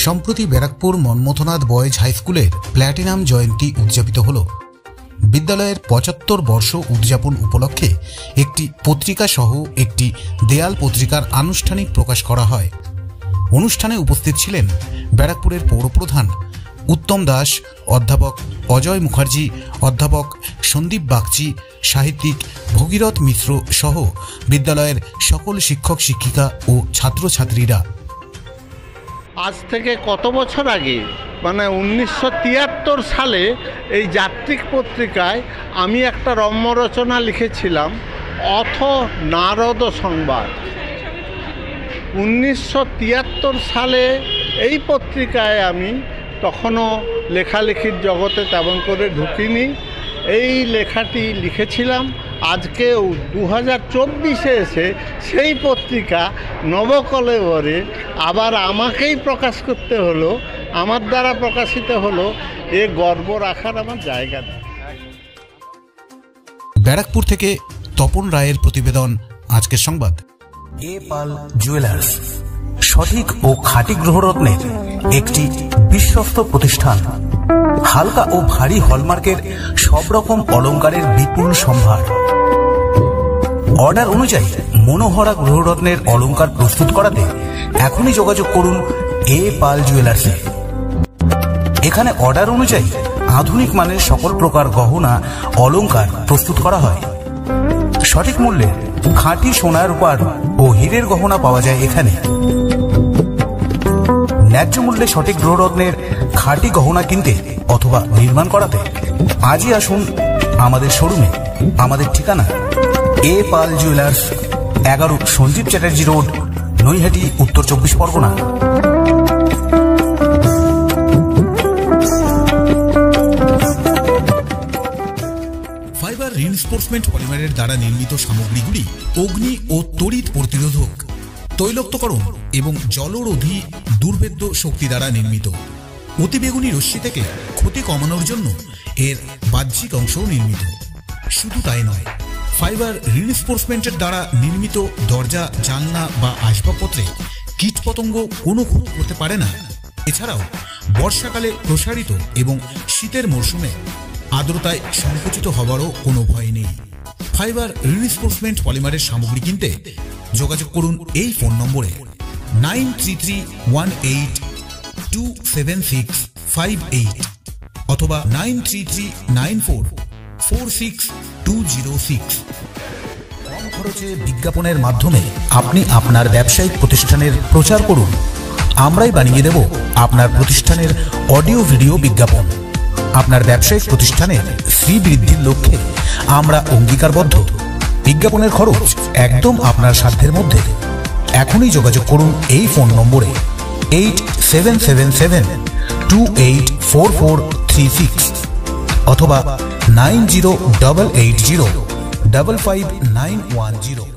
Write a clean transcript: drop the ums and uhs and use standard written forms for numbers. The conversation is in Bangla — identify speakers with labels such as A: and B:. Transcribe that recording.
A: সম্প্রতি ব্যারাকপুর মন্মথনাথ বয়েজ হাই স্কুলের প্ল্যাটিনাম জয়ন্তী উদযাপিত হল। বিদ্যালয়ের ৭৫ বর্ষ উদযাপন উপলক্ষে একটি পত্রিকা সহ একটি দেয়াল পত্রিকার আনুষ্ঠানিক প্রকাশ করা হয়। অনুষ্ঠানে উপস্থিত ছিলেন ব্যারাকপুরের পৌরপ্রধান উত্তম দাস, অধ্যাপক অজয় মুখার্জি, অধ্যাপক সন্দীপ বাগচি, সাহিত্যিক ভগীরথ মিশ্র সহ বিদ্যালয়ের সকল শিক্ষক শিক্ষিকা ও ছাত্রছাত্রীরা।
B: আজ থেকে কত বছর আগে, মানে 1973 সালে এই যাত্রিক পত্রিকায় আমি একটা রম্য রচনা লিখেছিলাম, অথ নারদ সংবাদ। 1973 সালে এই পত্রিকায় আমি তখনও লেখালেখির জগতে তেমন করে ঢুকিনি। এই লেখাটি লিখেছিলাম। আজকেও 2024-এ এসে সেই পত্রিকা নবকলেবরে আবার আমাকেই প্রকাশ করতে হলো, আমার দ্বারা প্রকাশিত হলো। এ গর্ব রাখার আমার জায়গা নেই।
A: ব্যারাকপুর থেকে তপন রায়ের প্রতিবেদন, আজকের সংবাদ।
C: এ পাল জুয়েলার্স সঠিক ও খাঁটি গ্রহরত্নের একটি বিশ্বস্ত প্রতিষ্ঠান। হালকা ও ভারী হলমার্কের সব রকম অলংকারের বিপুল সম্ভার। অর্ডার অনুযায়ী মনোহরা গ্রহরত্নের অলংকার প্রস্তুত করাতে এখনই যোগাযোগ করুন এ পাল জুয়েলার্সে। এখানে অর্ডার অনুযায়ী আধুনিক মানের সকল প্রকার গহনা অলংকার প্রস্তুত করা হয়। সঠিক মূল্যে খাঁটি সোনার রূপার ও হীরের গহনা পাওয়া যায় এখানে। ন্যায্য মূল্যে সঠিক গ্রহরত্নের খাঁটি গহনা কিনতে অথবা নির্মাণ করাতে আজই আসুন আমাদের শোরুমে। আমাদের ঠিকানা এ পাল জুয়েলার্স, 11 সঞ্জীব চ্যাটার্জি রোড, নৈহাটি, উত্তর 24 পরগনা।
A: ফাইবার রিইনফোর্সমেন্ট পলিমারের দ্বারা নির্মিত সামগ্রীগুলি অগ্নি ও তড়িৎ প্রতিরোধক, তৈলক্তকরণ এবং জলরোধী দুর্ভেদ্য শক্তি দ্বারা নির্মিত। অতিবেগুনি রশ্মি থেকে ক্ষতি কমানোর জন্য এর বাহ্যিক অংশও নির্মিত। শুধু তাই নয়, ফাইবার রিইনফোর্সমেন্টের দ্বারা নির্মিত দরজা, জানলা বা আসবাবপত্রে কীটপতঙ্গ কোনো ক্ষতি করতে পারে না। এছাড়াও বর্ষাকালে প্রসারিত এবং শীতের মরশুমে আর্দ্রতায় সংকুচিত হওয়ারও কোনো ভয় নেই। ফাইবার রিইনফোর্সমেন্ট পলিমারের সামগ্রী কিনতে যোগাযোগ করুন এই ফোন নম্বরে 9339827658 অথবা 9339446206।
C: কম খরচে বিজ্ঞাপনের মাধ্যমে আপনি আপনার ব্যবসায়িক প্রতিষ্ঠানের প্রচার করুন। আমরাই বানিয়ে দেব আপনার প্রতিষ্ঠানের অডিও ভিডিও বিজ্ঞাপন। আপনার ব্যবসায়িক প্রতিষ্ঠানের শ্রীবৃদ্ধির লক্ষ্যে আমরা অঙ্গীকারবদ্ধ। বিজ্ঞাপনের খরচ একদম আপনার সাধ্যের মধ্যে। এখনই যোগাযোগ করুন এই ফোন নম্বরে 8777284436 অথবা 9088055910।